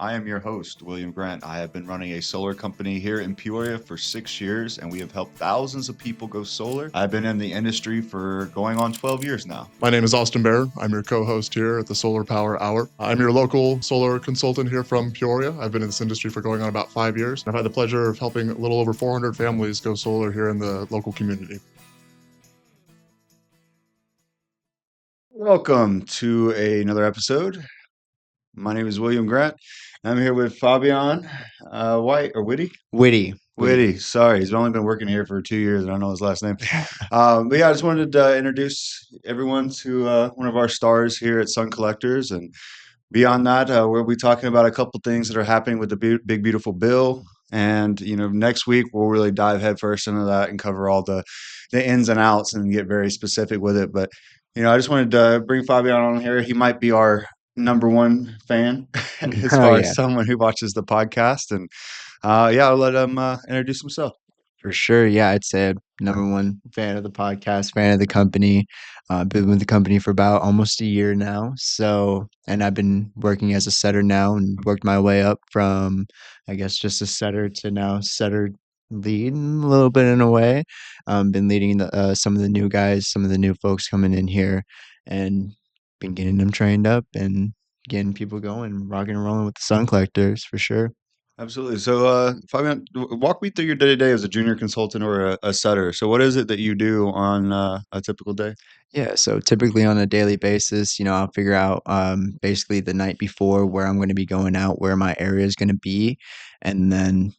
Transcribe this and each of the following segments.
I am your host, William Grant. I have been running a solar company here in Peoria for 6 years, and we have helped thousands of people go solar. I've been in the industry for going on 12 years now. My name is Austin Bear. I'm your co-host here at the Solar Power Hour. I'm your local solar consultant here from Peoria. I've been in this industry for going on about 5 years. I've had the pleasure of helping a little over 400 families go solar here in the local community. Welcome to another episode. My name is William Grant. I'm here with Fabian White or Witty. Witty. Witty, sorry, he's only been working here for 2 years. I don't know his last name. But yeah, I just wanted to introduce everyone to one of our stars here at Sun Collectors. And beyond that, we'll be talking about a couple things that are happening with the Big Beautiful Bill. And, next week we'll really dive headfirst into that and cover all the ins and outs and get very specific with it. But, I just wanted to bring Fabian on here. He might be our number one fan as Oh far yeah, as someone who watches the podcast. And yeah, I'll let him introduce himself. for sure. Yeah, I'd say number one fan of the podcast, fan of the company. Been with the company for about almost a year now. So, and I've been working as a setter now and worked my way up from, I guess, just a setter to now setter lead a little bit in a way. Been leading some of the new guys, some of the new folks coming in here, and been getting them trained up and getting people going, rocking and rolling with the Sun Collectors for sure. Absolutely. So, Fabian, walk me through your day to day as a junior consultant or a setter. So, what is it that you do on a typical day? Yeah, so typically on a daily basis, I'll figure out basically the night before where I'm going to be going out, where my area is going to be, and then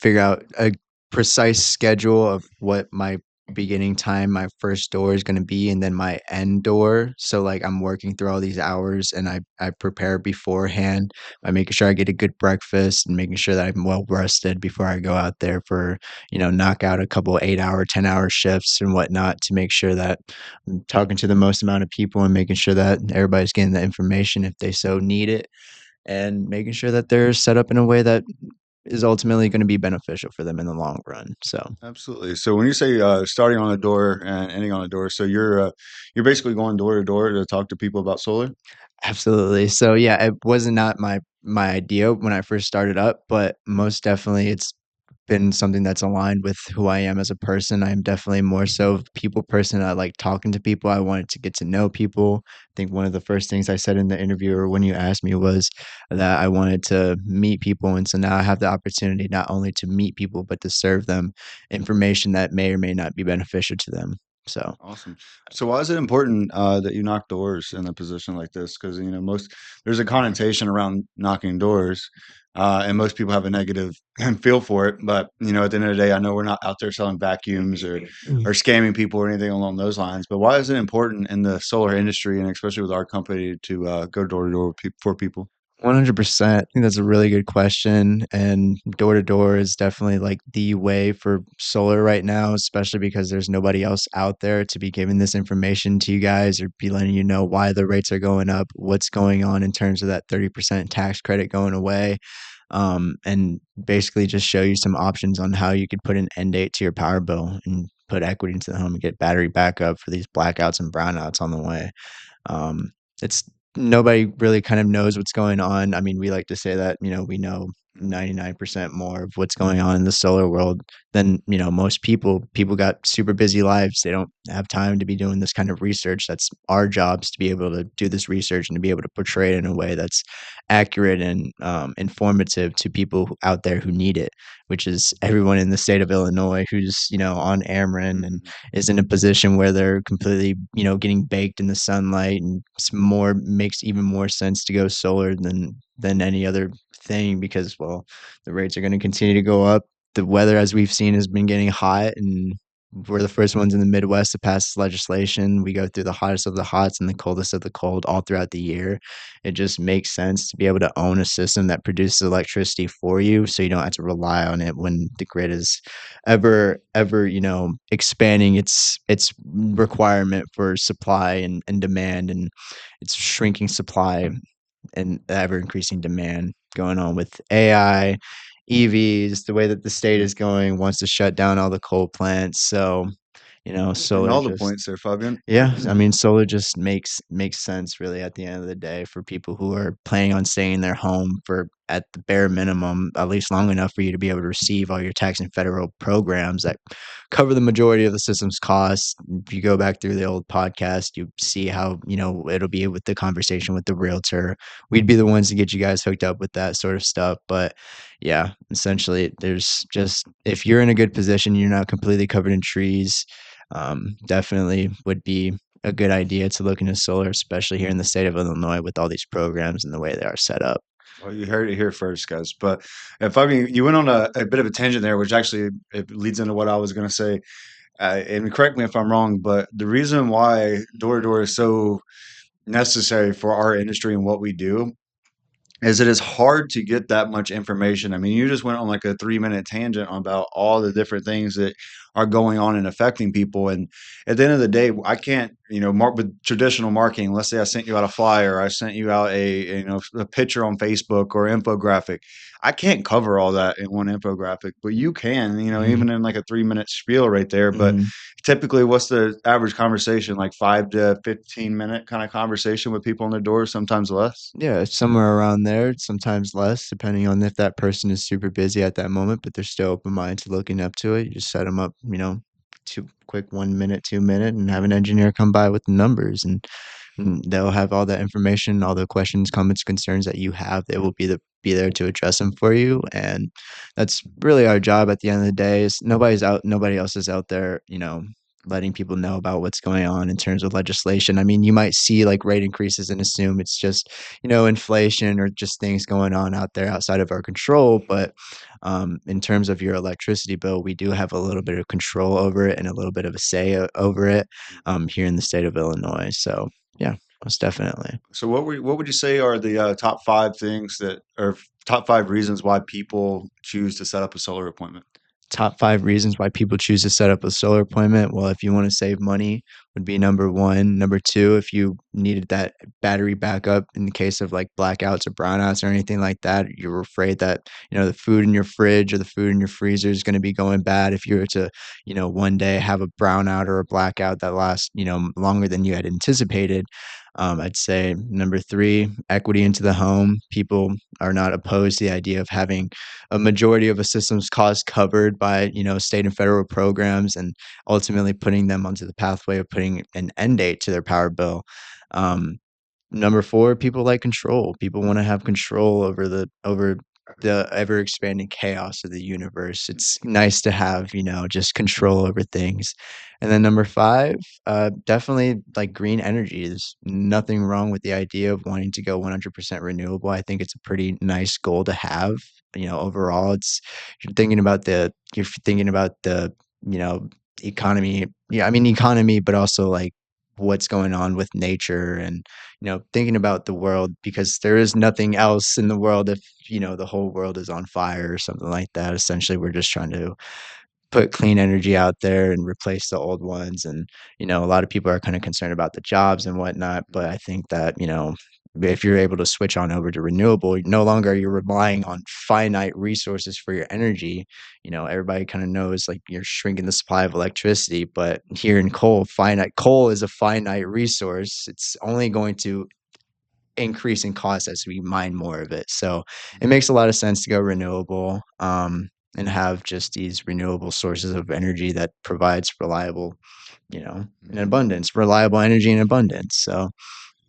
figure out a precise schedule of what my beginning time, my first door is going to be, and then my end door. So like I'm working through all these hours and I prepare beforehand by making sure I get a good breakfast and making sure that I'm well rested before I go out there for, knock out a couple 8 hour, 10-hour shifts and whatnot to make sure that I'm talking to the most amount of people and making sure that everybody's getting the information if they so need it and making sure that they're set up in a way that is ultimately going to be beneficial for them in the long run. So, Absolutely. So, when you say starting on a door and ending on a door, so you're basically going door to door to talk to people about solar. absolutely. So, yeah, it was not my idea when I first started up, but most definitely it's been something that's aligned with who I am as a person. I am definitely more so a people person. I like talking to people. I wanted to get to know people. I think one of the first things I said in the interview or when you asked me was that I wanted to meet people. And so now I have the opportunity not only to meet people, but to serve them information that may or may not be beneficial to them. So, Awesome. So, why is it important that you knock doors in a position like this? Because there's a connotation around knocking doors, and most people have a negative feel for it. But at the end of the day, I know we're not out there selling vacuums or scamming people or anything along those lines. But why is it important in the solar industry, and especially with our company, to go door to door for people? 100%. I think that's a really good question. And door to door is definitely like the way for solar right now, especially because there's nobody else out there to be giving this information to you guys or be letting you know why the rates are going up, what's going on in terms of that 30% tax credit going away. And basically just show you some options on how you could put an end date to your power bill and put equity into the home and get battery backup for these blackouts and brownouts on the way. It's nobody really kind of knows what's going on. I mean, we like to say that, we know 99% more of what's going on in the solar world than, most people. People got super busy lives. They don't have time to be doing this kind of research. That's our jobs to be able to do this research and to be able to portray it in a way that's accurate and informative to people out there who need it, which is everyone in the state of Illinois who's, on Ameren and Mhm. is in a position where they're completely, getting baked in the sunlight and it's more makes even more sense to go solar than any other thing because well, the rates are going to continue to go up. The weather as we've seen has been getting hot and we're the first ones in the Midwest to pass this legislation. We go through the hottest of the hots and the coldest of the cold all throughout the year. It just makes sense to be able to own a system that produces electricity for you so you don't have to rely on it when the grid is ever expanding its requirement for supply and demand and it's shrinking supply and ever increasing demand going on with AI, EVs, the way that the state is going wants to shut down all the coal plants. So Hitting solar all the just points there, Fabian. yeah, I mean, solar just makes sense really at the end of the day for people who are planning on staying in their home for at the bare minimum, at least long enough for you to be able to receive all your tax and federal programs that cover the majority of the system's costs. If you go back through the old podcast, you see how, it'll be with the conversation with the realtor. We'd be the ones to get you guys hooked up with that sort of stuff. But yeah, essentially there's just if you're in a good position, you're not completely covered in trees, definitely would be a good idea to look into solar, especially here in the state of Illinois with all these programs and the way they are set up. Well, you heard it here first, guys. But if I mean, you went on a bit of a tangent there, which actually it leads into what I was going to say. And correct me if I'm wrong, but the reason why door to door is so necessary for our industry and what we do is it is hard to get that much information. I mean, you just went on like a 3-minute tangent about all the different things that are going on and affecting people. And at the end of the day, I can't, mark with traditional marketing. Let's say I sent you out a flyer, I sent you out a picture on Facebook or infographic. I can't cover all that in one infographic, but you can, Mhm, even in like a 3-minute spiel right there. But mhm. typically, what's the average conversation? Like 5 to 15 minute kind of conversation with people on the door, sometimes less. Yeah, it's somewhere around there, sometimes less, depending on if that person is super busy at that moment, but they're still open-minded to looking up to it. You just set them up, 2 quick 1 minute, 2 minute, and have an engineer come by with the numbers, and they'll have all that information, all the questions, comments, concerns that you have. They will be there to address them for you, and that's really our job at the end of the day. Is nobody else is out there, letting people know about what's going on in terms of legislation. I mean, you might see like rate increases and assume it's just, inflation or just things going on out there outside of our control. But in terms of your electricity bill, we do have a little bit of control over it and a little bit of a say over it here in the state of Illinois. So yeah, most definitely. So what would you say are the top five things that or top five reasons why people choose to set up a solar appointment? Top 5 reasons why people choose to set up a solar appointment. Well, if you want to save money, would be number 1. Number 2, if you needed that battery backup in the case of like blackouts or brownouts or anything like that, you're afraid that, the food in your fridge or the food in your freezer is going to be going bad if you were to, one day have a brownout or a blackout that lasts, longer than you had anticipated. I'd say number 3, equity into the home. People are not opposed to the idea of having a majority of a system's cost covered by, state and federal programs and ultimately putting them onto the pathway of putting an end date to their power bill. Um, Number 4, people like control. People wanna have control over the ever expanding chaos of the universe. It's nice to have, just control over things. And then number 5, definitely like green energy. There's nothing wrong with the idea of wanting to go 100% renewable. I think it's a pretty nice goal to have. Overall, you're thinking about the, you know, economy. Yeah, I mean economy, but also like what's going on with nature and thinking about the world because there is nothing else in the world if, the whole world is on fire or something like that. Essentially, we're just trying to put clean energy out there and replace the old ones. And, a lot of people are kind of concerned about the jobs and whatnot. But I think that, if you're able to switch on over to renewable, no longer you're relying on finite resources for your energy. Everybody kind of knows like you're shrinking the supply of electricity, but here in coal is a finite resource. It's only going to increase in cost as we mine more of it. So it makes a lot of sense to go renewable, and have just these renewable sources of energy that provides reliable, in Mhm. abundance, reliable energy in abundance. So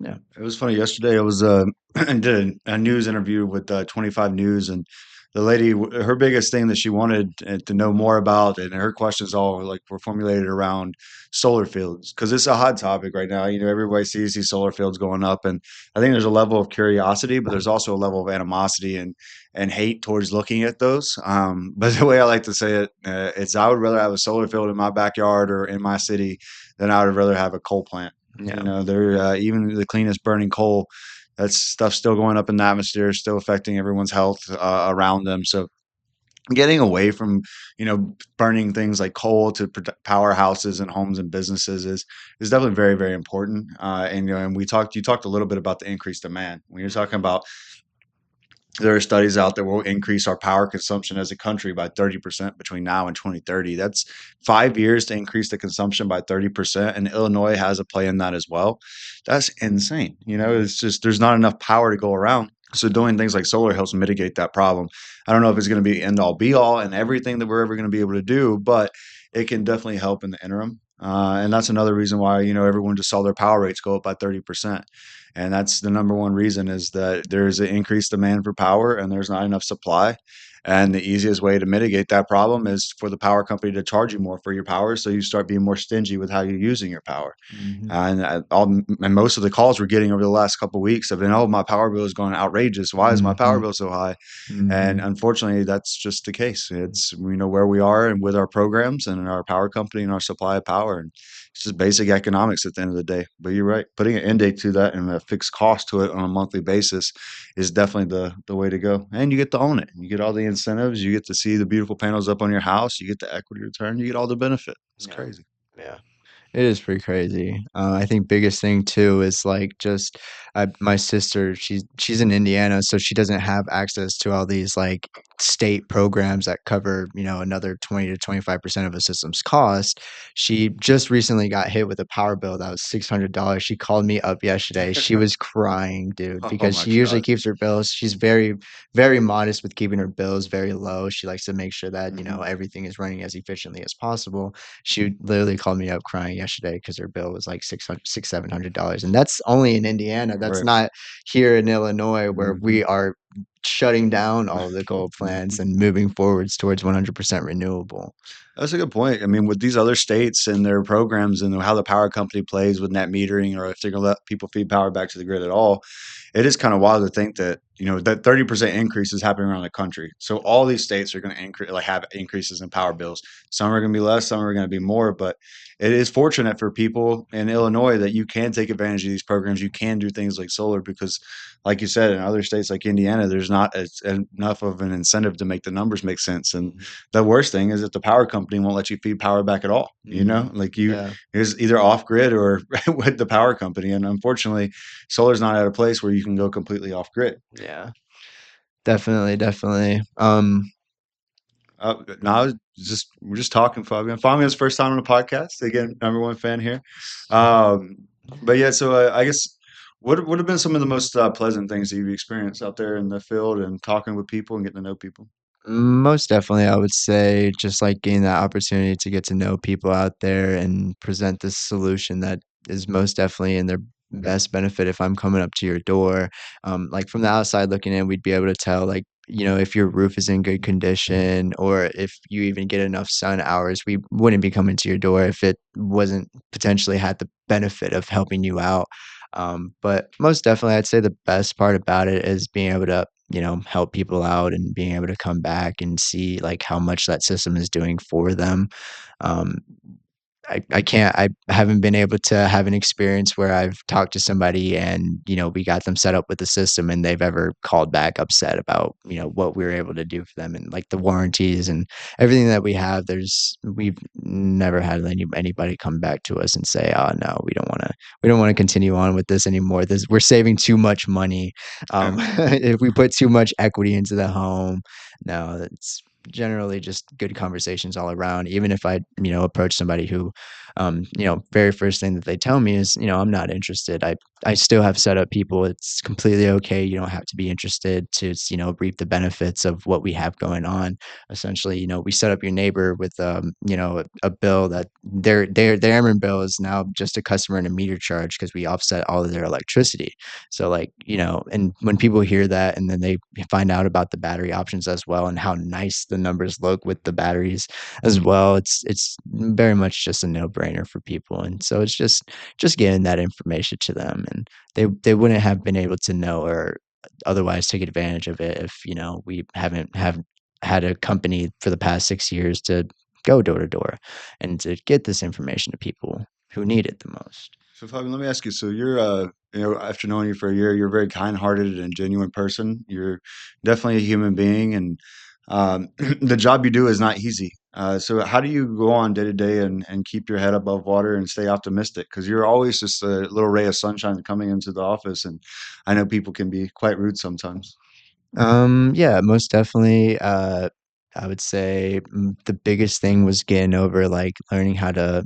yeah. It was funny yesterday. I was did a news interview with 25 News, and the lady, her biggest thing that she wanted to know more about, and her questions all like were formulated around solar fields because it's a hot topic right now. Everybody sees these solar fields going up, and I think there's a level of curiosity, but there's also a level of animosity and hate towards looking at those. But the way I like to say it, it's I would rather have a solar field in my backyard or in my city than I would rather have a coal plant. Yeah. They're even the cleanest burning coal. That's stuff still going up in the atmosphere, still affecting everyone's health around them. So getting away from burning things like coal to power houses and homes and businesses is definitely very very important. And we talked you talked a little bit about the increased demand when you're talking about there are studies out there will increase our power consumption as a country by 30% between now and 2030. That's 5 years to increase the consumption by 30%. And Illinois has a play in that as well. That's insane. It's just there's not enough power to go around. So doing things like solar helps mitigate that problem. I don't know if it's going to be end all be all and everything that we're ever going to be able to do, but it can definitely help in the interim. And that's another reason why, everyone just saw their power rates go up by 30%. And that's the number one reason is that there's an increased demand for power and there's not enough supply. And the easiest way to mitigate that problem is for the power company to charge you more for your power. So you start being more stingy with how you're using your power. Mhm. And most of the calls we're getting over the last couple of weeks have been, oh, my power bill is going outrageous. Why is my power Mhm. bill so high? And Mhm. unfortunately, that's just the case. We know where we are and with our programs and our power company and our supply of power. And it's just basic economics at the end of the day. But you're right. Putting an end date to that and a fixed cost to it on a monthly basis is definitely the way to go. And you get to own it. You get all the incentives. You get to see the beautiful panels up on your house. You get the equity return. You get all the benefit. It's Yeah. crazy. Yeah. It is pretty crazy. I think biggest thing too is like just my sister. She's in Indiana, so she doesn't have access to all these like state programs that cover another 20 to 25% of a system's cost. She just recently got hit with a power bill that was $600. She called me up yesterday. She was crying, dude, Oh because my she usually God. keeps her bills. She's very modest with keeping her bills very low. She likes to make sure that Hmm. everything is running as efficiently as possible. She literally called me up crying yesterday because her bill was like 700 dollars, and that's only in Indiana. That's Right. not here in Illinois where Hmm. we are shutting down all of the coal plants and moving forwards towards 100% renewable. That's a good point. I mean, with these other states and their programs and how the power company plays with net metering, or if they're going to let people feed power back to the grid at all, it is kind of wild to think that that 30% increase is happening around the country. So all these states are going to increase, like have increases in power bills. Some are going to be less, some are going to be more. But it is fortunate for people in Illinois that you can take advantage of these programs. You can do things like solar because, like you said, in other states like Indiana, there's not enough of an incentive to make the numbers make sense. And Mhm. the worst thing is that the power company won't let you feed power back at all. Mhm. Like Yeah. is either off grid or with the power company. And unfortunately, solar's not at a place where you can go completely off grid. Yeah. Definitely, definitely. No, we're just talking, Fabian. Fabian's first time on the podcast. Again, number one fan here. Um, but yeah, so I guess what would have been some of the most pleasant things that you've experienced out there in the field and talking with people and getting to know people? Most definitely, I would say just like getting that opportunity to get to know people out there and present this solution that is most definitely in their best benefit if I'm coming up to your door. Like from the outside looking in, we'd be able to tell, like, if your roof is in good condition or if you even get enough sun hours. We wouldn't be coming to your door if it wasn't potentially had the benefit of helping you out. But most definitely, I'd say the best part about it is being able to help people out and being able to come back and see like how much that system is doing for them. Um, I haven't been able to have an experience where I've talked to somebody and, we got them set up with the system and they've ever called back upset about, what we were able to do for them and like the warranties and everything that we have. We've never had anybody come back to us and say, "Oh no, we don't want to continue on with this anymore. We're saving too much money. If we put too much equity into the home." No, it's generally just good conversations all around. Even if I, approach somebody who, very first thing that they tell me is, I'm not interested. I still have set up people. It's completely okay. You don't have to be interested to, reap the benefits of what we have going on. Essentially, we set up your neighbor with, a bill that their Ameren bill is now just a customer and a meter charge because we offset all of their electricity. So like, and when people hear that and then they find out about the battery options as well and how nice the numbers look with the batteries as well, it's very much just a no-brainer for people. And so it's just getting that information to them and they wouldn't have been able to know or otherwise take advantage of it if, we haven't have had a company for the past 6 years to go door to door and to get this information to people who need it the most. So Fabian, let me ask you. So you're, after knowing you for a year, you're a very kind-hearted and genuine person. You're definitely a human being, and the job you do is not easy. So how do you go on day to day and keep your head above water and stay optimistic? Because you're always just a little ray of sunshine coming into the office, and I know people can be quite rude sometimes. Yeah, most definitely. I would say the biggest thing was getting over like learning how to,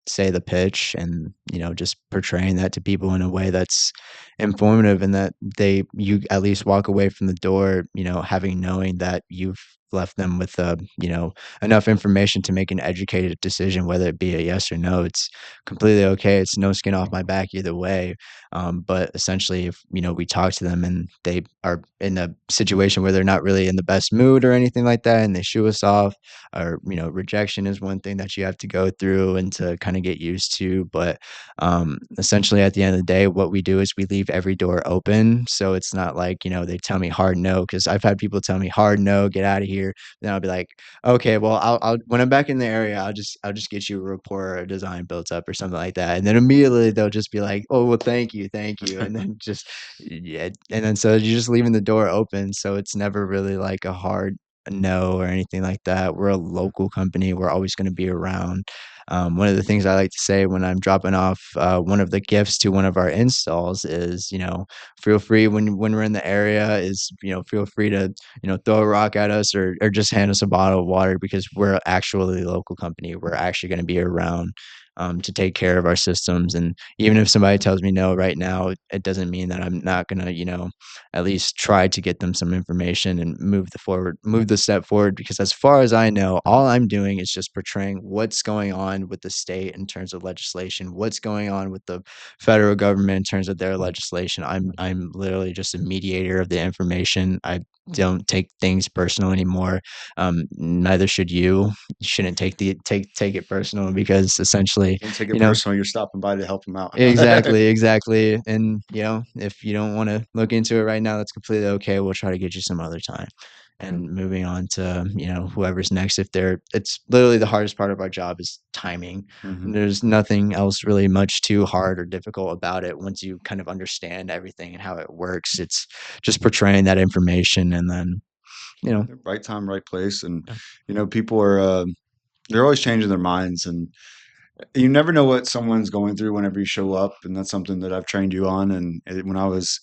say the pitch and, just portraying that to people in a way that's informative and that you at least walk away from the door, having knowing that you've left them with, enough information to make an educated decision, whether it be a yes or no. It's completely okay. It's no skin off my back either way. But essentially, if we talk to them and they are in a situation where they're not really in the best mood or anything like that, and they shoo us off, or rejection is one thing that you have to go through and to kind of get used to. But essentially, at the end of the day, what we do is we leave every door open, so it's not like they tell me hard no, because I've had people tell me hard no, get out of here. Then I'll be like, okay, well, I'll when I'm back in the area, I'll just get you a report or a design built up or something like that. And then immediately they'll just be like, oh, well, thank you. And then just, yeah. And then so you're just leaving the door open. So it's never really like a hard no or anything like that. We're a local company. We're always going to be around. One of the things I like to say when I'm dropping off one of the gifts to one of our installs is, feel free when we're in the area is, feel free to throw a rock at us or just hand us a bottle of water because we're actually a local company. We're actually going to be around to take care of our systems. And even if somebody tells me no right now, it doesn't mean that I'm not going to, at least try to get them some information and move the step forward. Because as far as I know, all I'm doing is just portraying what's going on with the state in terms of legislation, what's going on with the federal government in terms of their legislation. I'm literally just a mediator of the information. I don't take things personal anymore. Neither should you. You shouldn't take it personal because essentially, Don't take you it know, personal. You're stopping by to help them out. exactly, exactly. And if you don't want to look into it right now, that's completely okay. We'll try to get you some other time. And moving on to, whoever's next, it's literally the hardest part of our job is timing. Hmm. There's nothing else really much too hard or difficult about it once you kind of understand everything and how it works. It's just portraying that information and then, you know, Right time, right place, and yeah. people are they're always changing their minds, and you never know what someone's going through whenever you show up, and that's something that I've trained you on. And when I was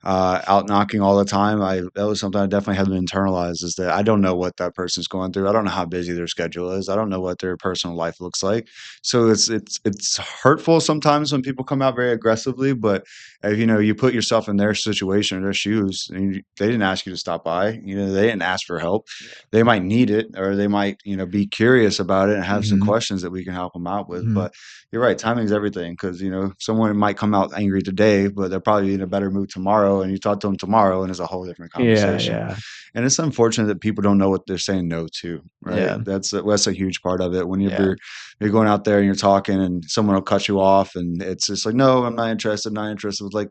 out knocking all the time, I that was something I definitely had to internalize is that I don't know what that person's going through. I don't know how busy their schedule is. I don't know what their personal life looks like. So it's hurtful sometimes when people come out very aggressively. But if you put yourself in their situation or their shoes, and they didn't ask you to stop by. They didn't ask for help. They might need it, or they might be curious about it and have some Mhm, questions that we can help them out with. mhm. But you're right, timing's everything because someone might come out angry today, but they're probably in a better mood tomorrow, and you talk to them tomorrow, and it's a whole different Yeah, conversation. yeah, And it's unfortunate that people don't know what they're saying no to, right? yeah, That's a huge part of it. When yeah. you're going out there and you're talking, and someone will cut you off, and it's just like, no, I'm not interested, not interested. It's like,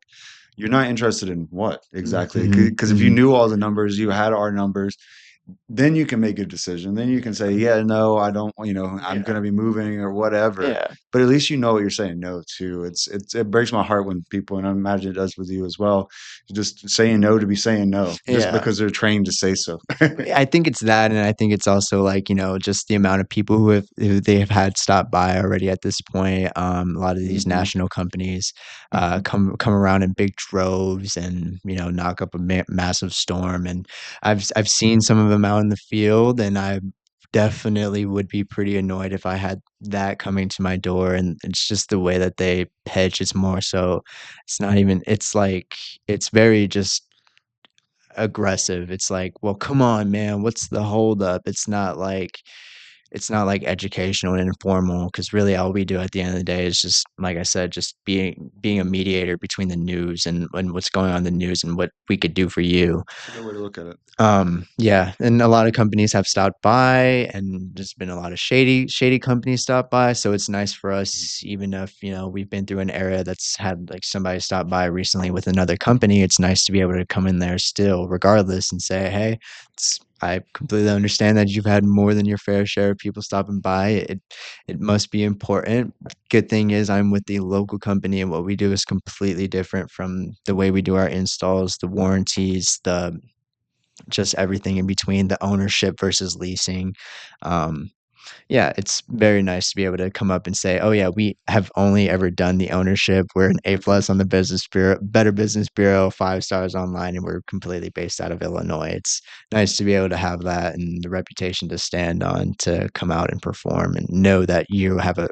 you're not interested in what exactly? Mhm, Because if you mhm. knew all the numbers, you had our numbers, then you can make a decision. Then you can say, yeah, no, I don't, I'm Yeah, going to be moving or whatever. yeah, But at least you know what you're saying no to. It breaks my heart when people, and I imagine it does with you as well, just saying no to be saying no just yeah. because they're trained to say so. I think it's that, and I think it's also like just the amount of people who they have had stop by already at this point. A lot of these Hmm. national companies Hmm. come around in big droves and knock up a massive storm. And I've seen some of them out in the field, and I definitely would be pretty annoyed if I had that coming to my door. And it's just the way that they pitch. It's more so. It's not even. It's like it's very just aggressive. It's like, "Well, come on, man. What's the holdup?" It's not like educational and informal because really all we do at the end of the day is just, like I said, just being a mediator between the news and what's going on in the news and what we could do for you. It's a good way to look at it. Yeah, and a lot of companies have stopped by, and there's been a lot of shady companies stop by, so it's nice for us, even if, we've been through an area that's had, like, somebody stop by recently with another company, it's nice to be able to come in there still regardless and say, "Hey, I completely understand that you've had more than your fair share of people stopping by. It must be important. Good thing is I'm with the local company, and what we do is completely different from the way we do our installs, the warranties, the just everything in between, the ownership versus leasing. Um, yeah, it's very nice to be able to come up and say, "Oh yeah, we have only ever done the ownership. We're an A plus on the Business Bureau, Better Business Bureau, 5 stars online, and we're completely based out of Illinois." It's nice to be able to have that and the reputation to stand on to come out and perform and know that you have a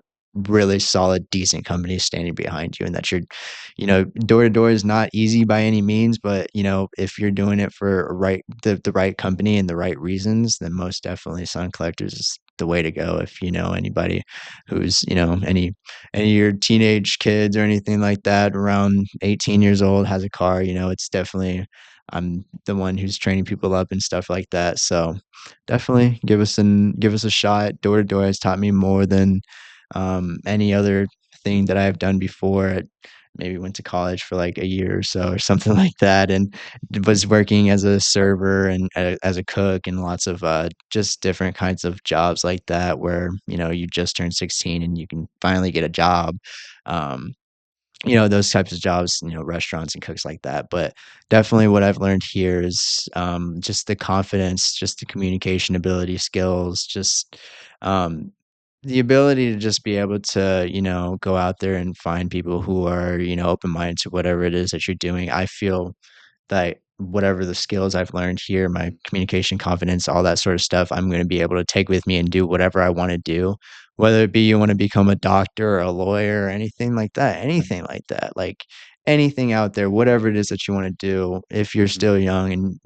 really solid, decent company standing behind you, and that you're, door to door is not easy by any means, but if you're doing it for the right company and the right reasons, then most definitely Sun Collectors is the way to go. If you know anybody who's, any of your teenage kids or anything like that around 18 years old has a car, it's definitely I'm the one who's training people up and stuff like that. So definitely give us a shot. Door to door has taught me more than any other thing that I've done before. I maybe went to college for like a year or so or something like that, and was working as a server and as a cook and lots of just different kinds of jobs like that where you just turned 16 and you can finally get a job. Um, those types of jobs, restaurants and cooks like that. But definitely what I've learned here is just the confidence, just the communication ability skills, just um, the ability to just be able to, go out there and find people who are, open minded to whatever it is that you're doing. I feel that whatever the skills I've learned here, my communication, confidence, all that sort of stuff, I'm going to be able to take with me and do whatever I want to do, whether it be you want to become a doctor or a lawyer or anything like that, like anything out there, whatever it is that you want to do, if you're Mhm, still young and,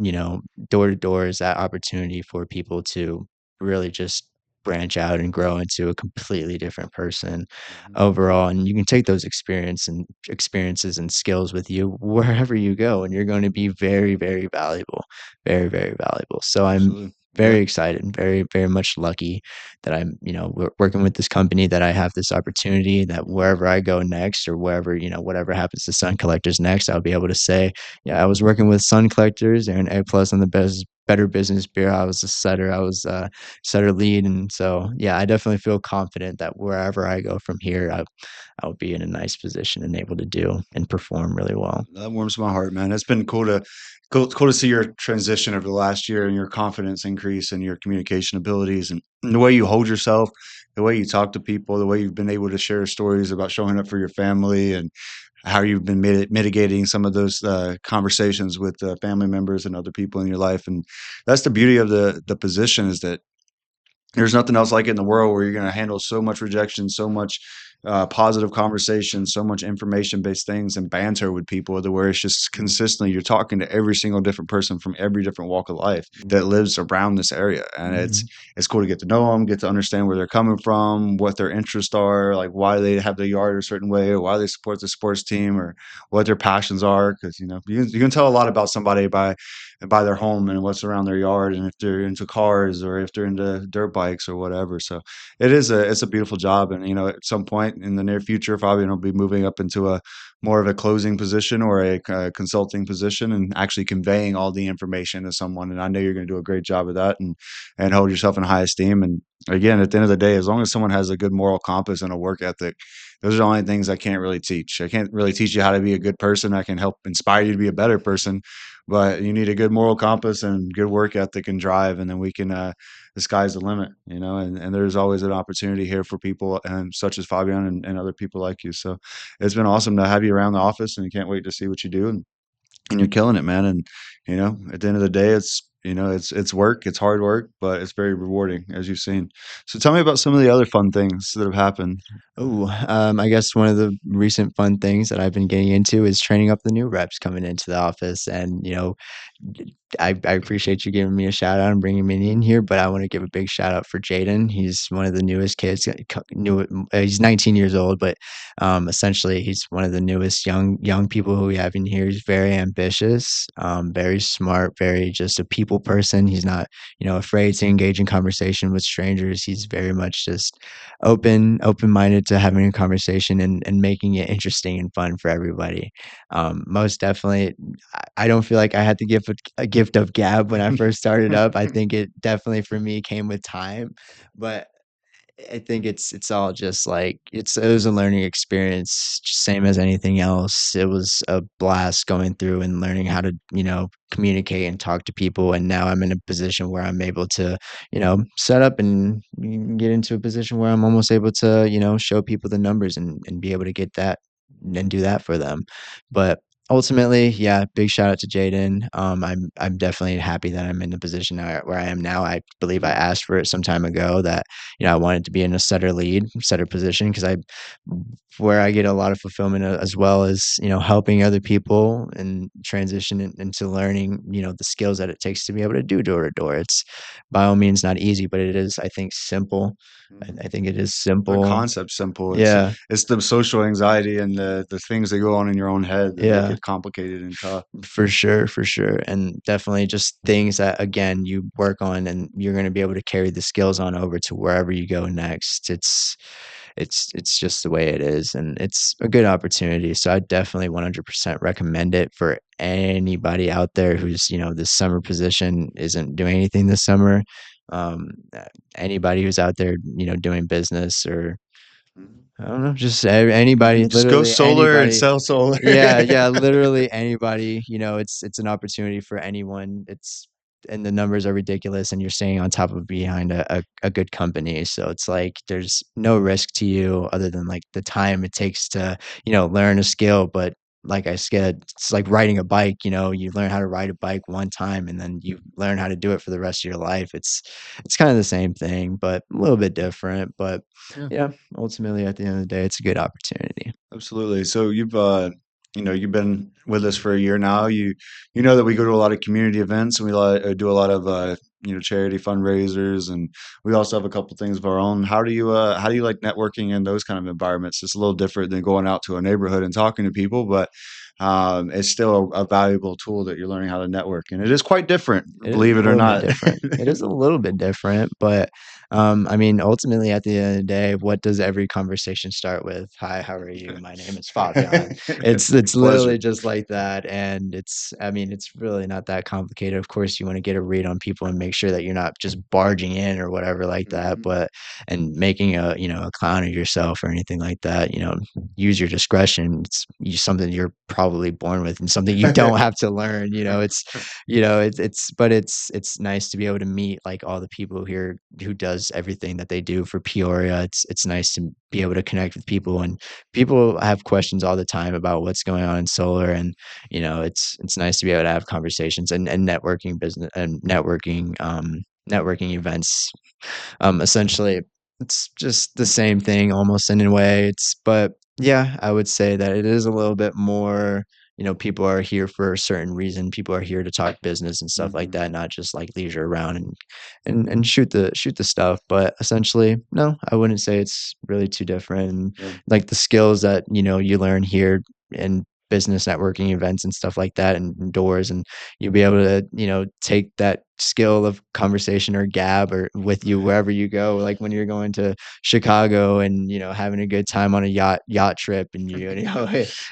door to door is that opportunity for people to really just branch out and grow into a completely different person mhm. overall, and you can take those experiences and skills with you wherever you go, and you're going to be very, very valuable, very, very valuable. So I'm Absolutely. Yeah. very excited and very, very much lucky that I'm, working with this company, that I have this opportunity, that wherever I go next or wherever, whatever happens to Sun Collectors next, I'll be able to say, yeah, I was working with Sun Collectors. They're an A plus on the Better Business Bureau. I was a setter. I was setter lead, and so yeah, I definitely feel confident that wherever I go from here, I'll be in a nice position and able to do and perform really well. That warms my heart, man. It's been cool to see your transition over the last year and your confidence increase and your communication abilities and the way you hold yourself, the way you talk to people, the way you've been able to share stories about showing up for your family and how you've been mitigating some of those conversations with family members and other people in your life. And that's the beauty of the position is that there's nothing else like it in the world where you're going to handle so much rejection, so much positive conversation, so much information based things and banter with people, to where it's just consistently you're talking to every single different person from every different walk of life that lives around this area, and Mhm. it's cool to get to know them, get to understand where they're coming from, what their interests are, like why they have their yard a certain way, or why they support the sports team, or what their passions are. Because you can tell a lot about somebody by their home and what's around their yard, and if they're into cars or if they're into dirt bikes or whatever. So it's a beautiful job, and at some point in the near future, Fabian will be moving up into a more of a closing position or a consulting position, and actually conveying all the information to someone. And I know you're going to do a great job of that, and hold yourself in high esteem. And again, at the end of the day, as long as someone has a good moral compass and a work ethic, those are the only things I can't really teach. I can't really teach you how to be a good person. I can help inspire you to be a better person, but you need a good moral compass and good work ethic and drive, and then we can the sky's the limit, and there's always an opportunity here for people and such as Fabian and other people like you. So it's been awesome to have you around the office, and can't wait to see what you do, and you're killing it, man. And at the end of the day, it's work, it's hard work, but it's very rewarding, as you've seen. So tell me about some of the other fun things that have happened. Oh, I guess one of the recent fun things that I've been getting into is training up the new reps coming into the office. And, I appreciate you giving me a shout out and bringing me in here, but I want to give a big shout out for Jaden. He's one of the newest kids. He's 19 years old, but essentially he's one of the newest young people who we have in here. He's very ambitious, very smart, very just a people person. He's not, afraid to engage in conversation with strangers. He's very much just open-minded to having a conversation and making it interesting and fun for everybody. Most definitely, I don't feel like I had to give a gift of gab when I first started up. I think it definitely for me came with time, but I think it's all just like it was a learning experience, same as anything else. It was a blast going through and learning how to, communicate and talk to people. And now I'm in a position where I'm able to, set up and get into a position where I'm almost able to, show people the numbers and be able to get that and do that for them. But ultimately, yeah, big shout out to Jaden. I'm definitely happy that I'm in the position where I am now. I believe I asked for it some time ago that I wanted to be in a setter position because I where I get a lot of fulfillment as well as, helping other people and transition into learning, the skills that it takes to be able to do door to door. It's by all means not easy, but it is, I think, simple. Mhm. I think it is The simple. concept's simple. Yeah, It's the social anxiety and the things that go on in your own head that make yeah. it complicated and tough. For sure, and definitely just things that, again, you work on and you're gonna be able to carry the skills on over to wherever you go next. It's just the way it is, and it's a good opportunity, so I definitely 100% recommend it for anybody out there who's, this summer position isn't doing anything this summer. Um, uh, Anybody who's out there, doing business or Mhm. I don't know, just anybody, Just go literally solar and anybody. sell solar. Yeah, yeah, literally anybody, it's an opportunity for anyone. It's and the numbers are ridiculous and you're staying on top of behind a good company. So it's like there's no risk to you other than like the time it takes to, learn a skill. But like I said, it's like riding a bike, you learn how to ride a bike one time and then you learn how to do it for the rest of your life. It's kind of the same thing, but a little bit different. But Yeah. yeah, ultimately at the end of the day, it's a good opportunity. Absolutely. So you've been with us for a year now. You know that we go to a lot of community events and do a lot of charity fundraisers, and we also have a couple things of our own. How do you like networking in those kind of environments? It's a little different than going out to a neighborhood and talking to people, but it's still a valuable tool that you're learning how to network, and it is quite different, It is a believe it or little bit not. different. It is a little bit different, but, I mean, ultimately, at the end of the day, what does every conversation start with? "Hi, how are you? My name is Fabian." It's Pleasure. literally just like that, and I mean, it's really not that complicated. Of course, you wanna get a read on people and make sure that you're not just barging in or whatever like that, Mhm. but and making a clown of yourself or anything like that, use your discretion. It's something you're probably born with and something you don't have to learn, it's nice to be able to meet like all the people here who does everything that they do for Peoria. It's nice to be able to connect with people and people have questions all the time about what's going on in solar and it's nice to be able to have conversations and networking business and networking events. Essentially, it's just the same thing almost in a way. But yeah, I would say that it is a little bit more, people are here for a certain reason. People are here to talk business and stuff like Mhm. that, not just like leisure around and shoot the stuff. But essentially, no, I wouldn't say it's really too different. And Yeah. like the skills that, you learn here in business networking events and stuff like that and doors and you'll be able to, take that skill of conversation or gab or with you wherever you go. Like when you're going to Chicago and, having a good time on a yacht trip and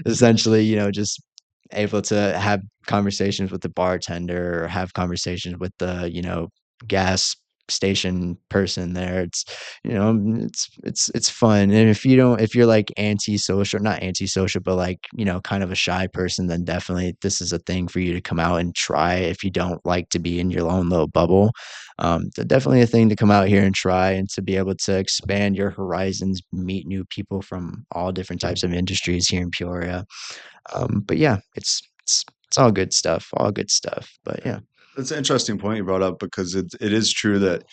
essentially, just able to have conversations with the bartender or have conversations with the, gas station person there. It's fun. And if you're like antisocial, not antisocial, but like, kind of a shy person, then definitely this is a thing for you to come out and try if you don't like to be in your own little bubble. Definitely a thing to come out here and try and to be able to expand your horizons, meet new people from all different types of industries here in Peoria. But yeah, it's all good stuff, all good stuff. But Yeah. yeah. That's an interesting point you brought up because it is true that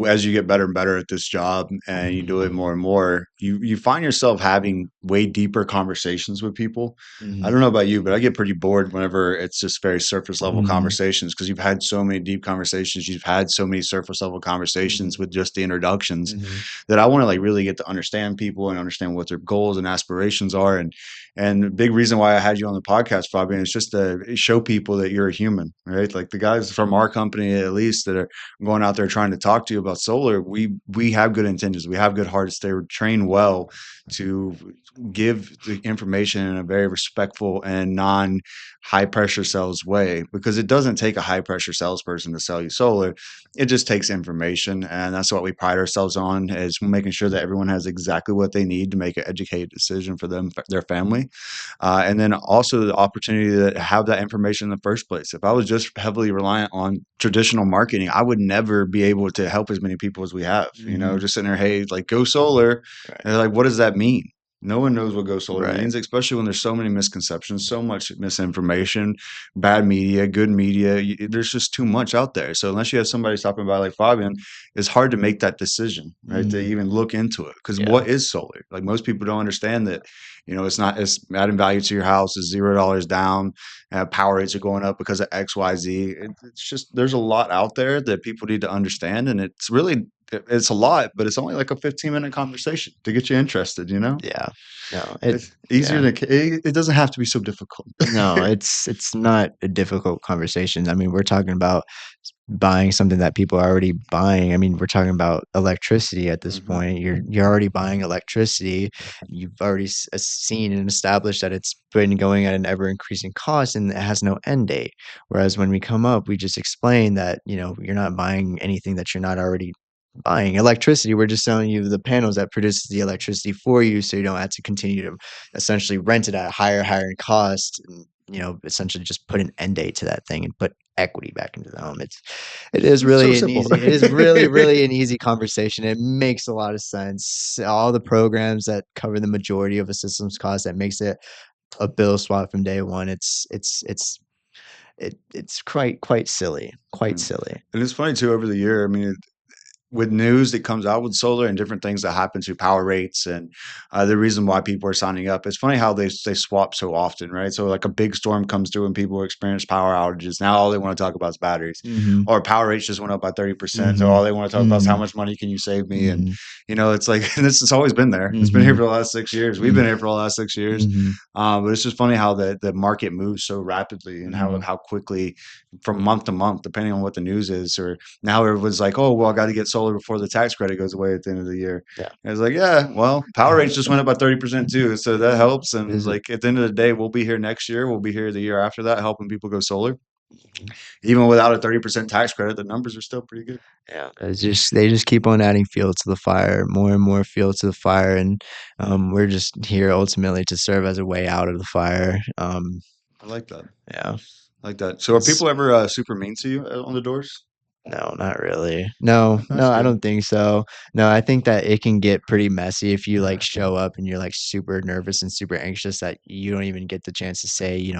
as you get better and better at this job and you do it more and more, you find yourself having way deeper conversations with people. I Mhm. don't know about you, but I get pretty bored whenever it's just very surface level Mhm. conversations because you've had so many deep conversations, you've had so many surface level conversations Mhm. with just the introductions Mhm. that I want to like really get to understand people and understand what their goals and aspirations are. And the big reason why I had you on the podcast, Fabian, is just to show people that you're a human, right? Like the guys from our company, at least, that are going out there trying to talk to you about solar. We have good intentions. We have good hearts. They're trained well to give the information in a very respectful and non high pressure sales way, because it doesn't take a high pressure salesperson to sell you solar. It just takes information, and that's what we pride ourselves on, is making sure that everyone has exactly what they need to make an educated decision for them, their family, and then also the opportunity to have that information in the first place. If I was just heavily reliant on traditional marketing, I would never be able to help as many people as we have. Mhm. Just sitting there, hey, like, go solar. Right. And they're like, what does that mean? No one knows what go solar Right. means, especially when there's so many misconceptions, so much misinformation, bad media, good media. There's just too much out there. So unless you have somebody stopping by like Fabian, it's hard to make that decision, right? To Mhm. even look into it. Because Yeah. what is solar? Like, most people don't understand that, it's not, it's adding value to your house is $0 down. Power rates are going up because of XYZ. It's just, there's a lot out there that people need to understand. And it's a lot, but it's only like a 15-minute conversation to get you interested, you know? Yeah. No, It's easier yeah. than it doesn't have to be so difficult. No, it's not a difficult conversation. I mean, we're talking about buying something that people are already buying. I mean, we're talking about electricity at this Mhm, point. You're already buying electricity. You've already seen and established that it's been going at an ever increasing cost and it has no end date. Whereas when we come up, we just explain that, you're not buying anything that you're not already buying. Electricity, we're just selling you the panels that produces the electricity for you so you don't have to continue to essentially rent it at a higher cost and essentially just put an end date to that thing and put equity back into the home. It is it's so really an simple. easy it is really, really an easy conversation. It makes a lot of sense. All the programs that cover the majority of a system's cost, that makes it a bill swap from day one. It's quite silly. Quite Mm. silly. And it's funny too, over the year, I mean, with news that comes out with solar and different things that happen to power rates and the reason why people are signing up. It's funny how they swap so often, right? So like a big storm comes through and people experience power outages. Now all they want to talk about is batteries, Mhm. or power rates just went up by 30%. So all Mhm. they want to talk about is how Mhm. much money can you save me? And Mhm. it's like this has always been there. It's been here Mhm. for the last 6 years. We've been Mhm. here for the last 6 years. Mhm. But it's just funny how the market moves so rapidly, and how Mhm. how quickly from month to month, depending on what the news is. Or now everyone's like, oh, well, I got to get solar before the tax credit goes away at the end of the year. Yeah. And it's like, yeah, well, power rates just went up by 30% too. So that helps. And Is it? like at the end of the day, we'll be here next year. We'll be here the year after that, helping people go solar. Even without a 30% tax credit, the numbers are still pretty good. Yeah, they just keep on adding fuel to the fire, more and more fuel to the fire, and we're just here ultimately to serve as a way out of the fire. I like that. Yeah, I like that. So are it's people ever super mean to you on the doors? no, not really. No, That's no, I good. don't think so. No, I think that it can get pretty messy if you like show up and you're like super nervous and super anxious that you don't even get the chance to say,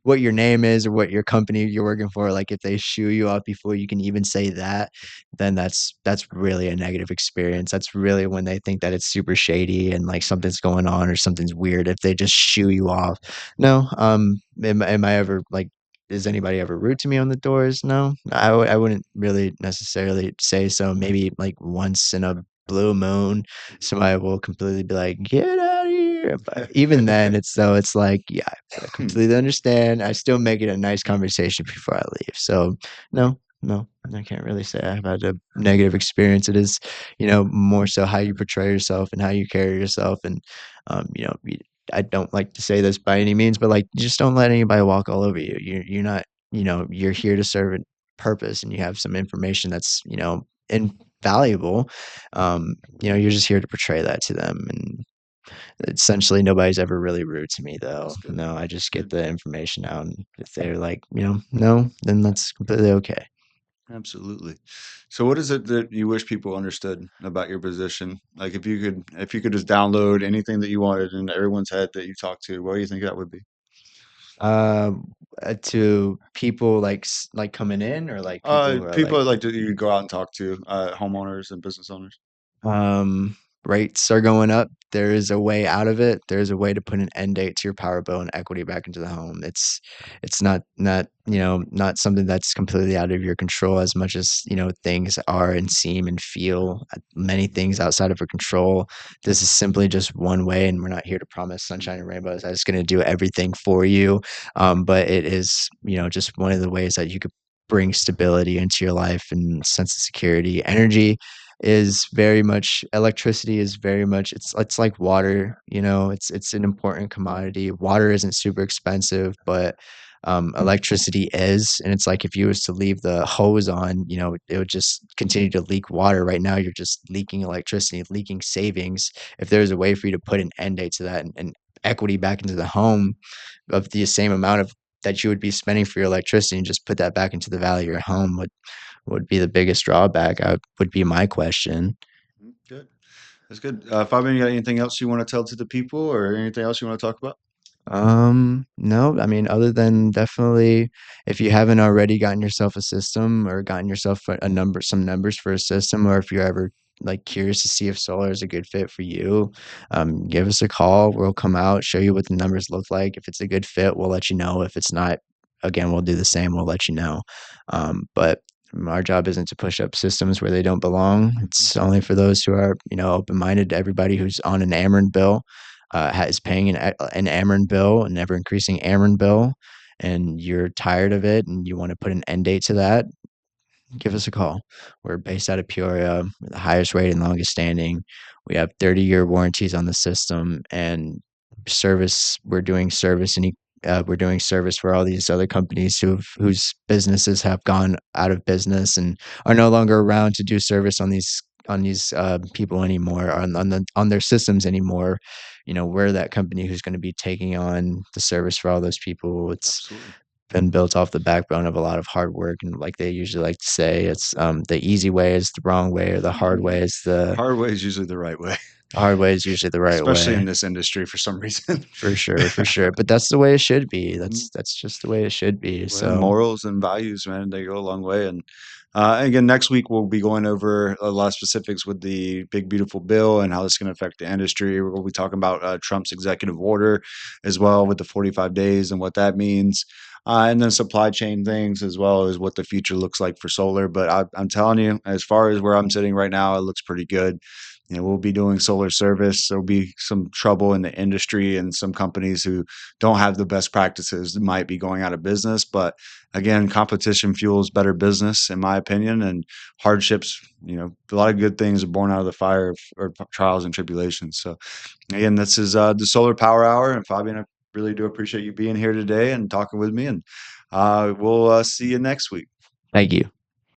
what your name is or what your company you're working for. Like if they shoo you off before you can even say that, then that's really a negative experience. That's really when they think that it's super shady and like something's going on or something's weird if they just shoo you off. No, am I ever like is anybody ever rude to me on the doors? No, I wouldn't really necessarily say so. Maybe like once in a blue moon, somebody will completely be like, "Get out of here!" But even then, it's like, yeah, I completely understand. I still make it a nice conversation before I leave. So no, no, I can't really say I've had a negative experience. It is, more so how you portray yourself and how you carry yourself. And, I don't like to say this by any means, but like, just don't let anybody walk all over you. You're not, you're here to serve a purpose and you have some information that's, invaluable. You're just here to portray that to them. And essentially, nobody's ever really rude to me, though. That's good. No, I just get Good. the information out, and if they're like, no, then that's completely okay. Absolutely. So what is it that you wish people understood about your position? Like if you could just download anything that you wanted in everyone's head that you talk to, what do you think that would be? To people like like coming in, or like people who are like People like that you go out and talk to, homeowners and business owners. Um, rates are going up. There is a way out of it. There's a way to put an end date to your power bill and equity back into the home. It's not something that's completely out of your control as much as, things are and seem and feel many things outside of your control. This is simply just one way, and we're not here to promise sunshine and rainbows. I'm just going to do everything for you. But it is, just one of the ways that you could bring stability into your life and sense of security, energy, is very much electricity is very much it's like water, you know, it's an important commodity. Water isn't super expensive, but electricity is, and it's like if you was to leave the hose on, you know, it would just continue to leak water. Right now, you're just leaking electricity, leaking savings. If there's a way for you to put an end date to that and equity back into the home of the same amount of that you would be spending for your electricity and just put that back into the value of your home, would be the biggest drawback? Would be my question. Good. That's good. Fabian, you got anything else you want to tell to the people or anything else you want to talk about? No, I mean, other than definitely if you haven't already gotten yourself a system or gotten yourself some numbers for a system, or if you're ever like curious to see if solar is a good fit for you, give us a call. We'll come out, show you what the numbers look like. If it's a good fit, we'll let you know. If it's not, again, we'll do the same. We'll let you know. But our job isn't to push up systems where they don't belong. It's only for those who are, you know, open-minded. Everybody who's on an Ameren bill is paying an Ameren bill, an ever increasing Ameren bill, and you're tired of it and you want to put an end date to that, give us a call. We're based out of Peoria. We're the highest rated and longest standing. We have 30-year warranties on the system and service. We're doing service for all these other companies whose businesses have gone out of business and are no longer around to do service on these people anymore, on their systems anymore. You know, we're that company who's going to be taking on the service for all those people. It's Absolutely. been built off the backbone of a lot of hard work, and like they usually like to say, it's the easy way is the wrong way, or the hard way is the Hard way is usually the right way, hard way is usually the right especially way. in this industry for some reason. For sure, for sure. But that's the way it should be. Mhm. That's just the way it should be. Well, So morals and values, man, they go a long way. And again, next week we'll be going over a lot of specifics with the big beautiful bill and how this can affect the industry. We'll be talking about Trump's executive order as well with the 45 days and what that means. And then supply chain things as well as what the future looks like for solar. But I'm telling you, as far as where I'm sitting right now, it looks pretty good. You know, we'll be doing solar service. There'll be some trouble in the industry, and some companies who don't have the best practices might be going out of business. But again, competition fuels better business, in my opinion, and hardships. You know, a lot of good things are born out of the fire of or trials and tribulations. So again, this is the Solar Power Hour, and Fabian, I really do appreciate you being here today and talking with me. And we'll see you next week. thank you.